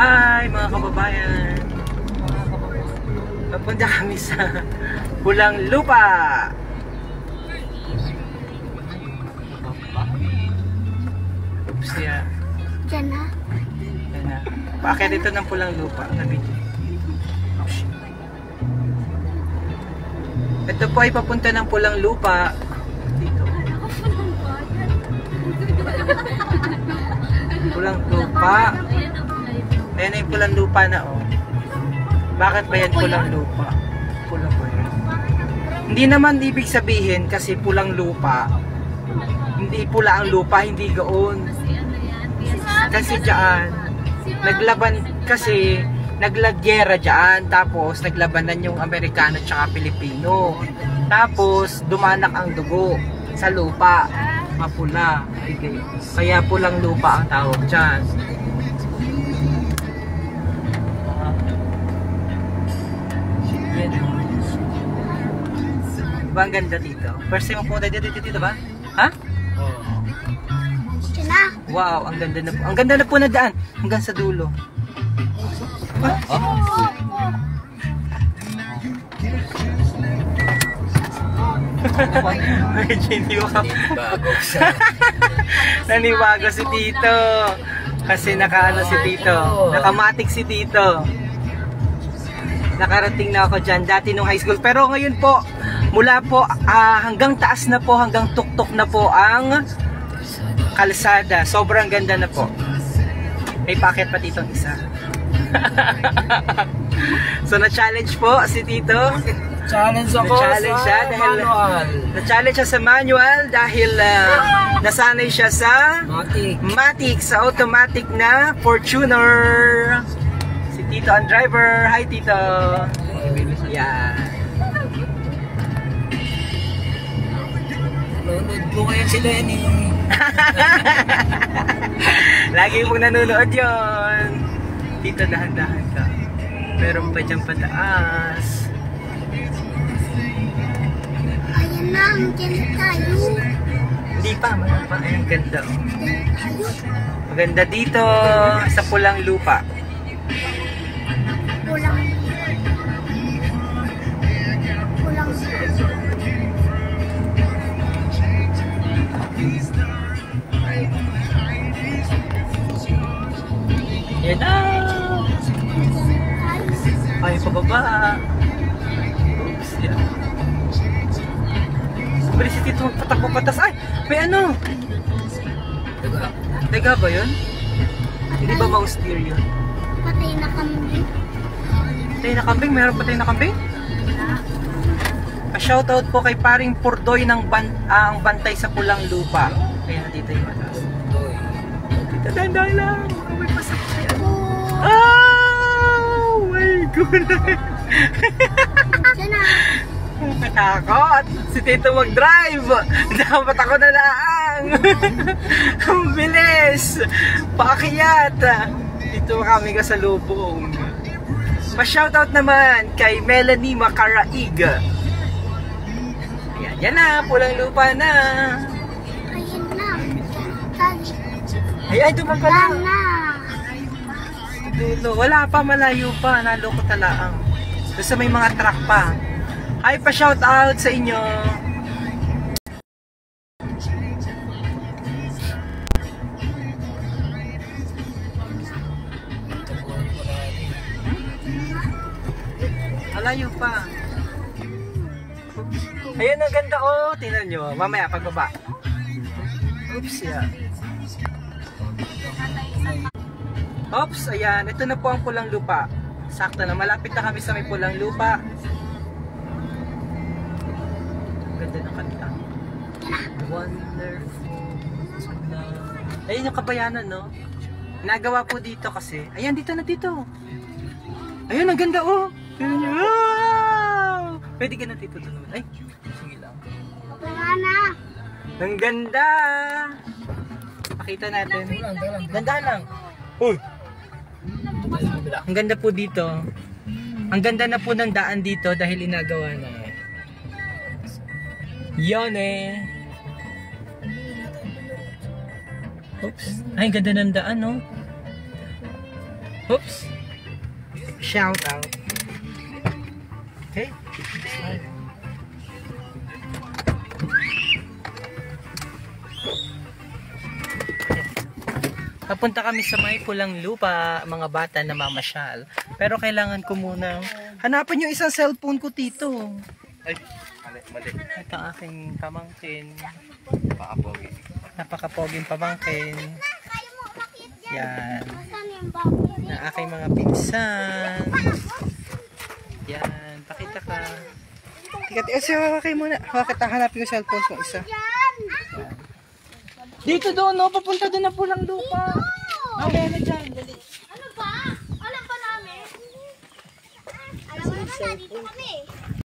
Hi mga kababayan. Papunta kami sa Pulang Lupa. Oops, yeah. Diyan na. Yan na. Bakit ito ng Pulang Lupa? Ito po ay papunta ng Pulang Lupa. Dito. Pulang Lupa. Ayan na yung Pulang Lupa na oh. Bakit ba yan Pulang Lupa? Pulang ba yan? Hindi naman ibig sabihin kasi Pulang Lupa. Hindi pula ang lupa, hindi gaon. Kasi dyan, naglaban kasi, naglagyera dyan. Tapos naglabanan yung Amerikano at Pilipino. Tapos dumanak ang dugo sa lupa. Mapula. Kaya Pulang Lupa ang tawag dyan. Diba ang ganda dito? First time mo pumunta dito ba? Ha? Oo. Diyan na. Wow, ang ganda na po. Ang ganda na po na daan. Hanggang sa dulo. Nanibago si Tito. Kasi nakaano si Tito. Nakamatik si Tito. Nakarating na ako dyan dati nung high school. Pero ngayon po, mula po hanggang taas na po, hanggang tuktok na po ang kalsada. Sobrang ganda na po. May packet pa Tito isa. So na-challenge po si Tito. Challenge ako siya dahil manual. Na-challenge siya sa manual dahil nasanay siya sa Matic, sa automatic na Fortuner. Si Tito ang driver. Hi Tito. Yan. Nanonood po kayo si Lenny. Lagi pong nanonood yun. Tito, dahan-dahan ka. Meron pa dyan pataas. Ayan na, diyan na tayo. Hindi pa, mayroon pa. Ay, ang ganda. Maganda dito sa Pulang Lupa. Pulang. Yan na! Ay, pababa. Oops, yan. Bali si Tito magpatakbo patas. Ay, may ano? Daga ba yun? Hindi ba mouse deer yun? Patay na kambing. Patay na kambing? Meron patay na kambing? Pa-shoutout po kay paring Purdoy ng ang bantay sa Pulang Lupa. Ayan, dito yung atas. Dito, dandan lang. May pasakyan. Oh my goodness! Diyan na. Nakatakot! Si Tito mag-drive! Dapat ako na lang! Ang bilis! Paakyat! Dito kami kasalubong. Pa-shoutout naman kay Melanie Macaraig. Ayan, yan na! Pulang Lupa na! Ayan na. Ay, duman ka lang! Ayan na. Dulo. Wala pa, malayo pa. Naloko talaang. Basta may mga truck pa. Ay, pa-shout out sa inyo. Malayo pa. Ayun, ang ganda oh. Tingnan nyo. Mamaya, pagbaba. Oops, yeah. Oops, ayan. Ito na po ang Pulang Lupa. Sakto na. Malapit na kami sa may Pulang Lupa. Ganda ng kanta. Wonderful. Ayun yung Kabayanan, no? Nagawa po dito kasi. Ayan, dito na dito. Ayun, ang ganda, oh. Wow! Pwede ka na dito doon. Ay, sige lang. Wala na. Ang ganda! Pakita natin. Ganda lang. Uy! Ang ganda po dito. Ang ganda na po ng daan dito dahil inagawa na. Yon eh. Oops. Ay, ganda ng daan, no? Oops. Shout out. Okay. Papunta kami sa may pulang lupa, mga bata na mamasyal. Pero kailangan ko muna hanapin yung isang cellphone ko, Tito. Ay, mali. Ito ang aking pamangkin. Pakapogi. Napakapoging pamangkin. Kaya mo umakyat dyan. Yan. Saan yung bakit? Na aking mga pinsan. Yan. Pakita ka. Sige, muna. Bakit hanapin yung cellphone ko isa? Yan. Dito doon, no? Papunta doon na pulang lupa. Okay na dyan. Dali. Ano ba? Alam ba namin? Alam mo naman na, dito kami.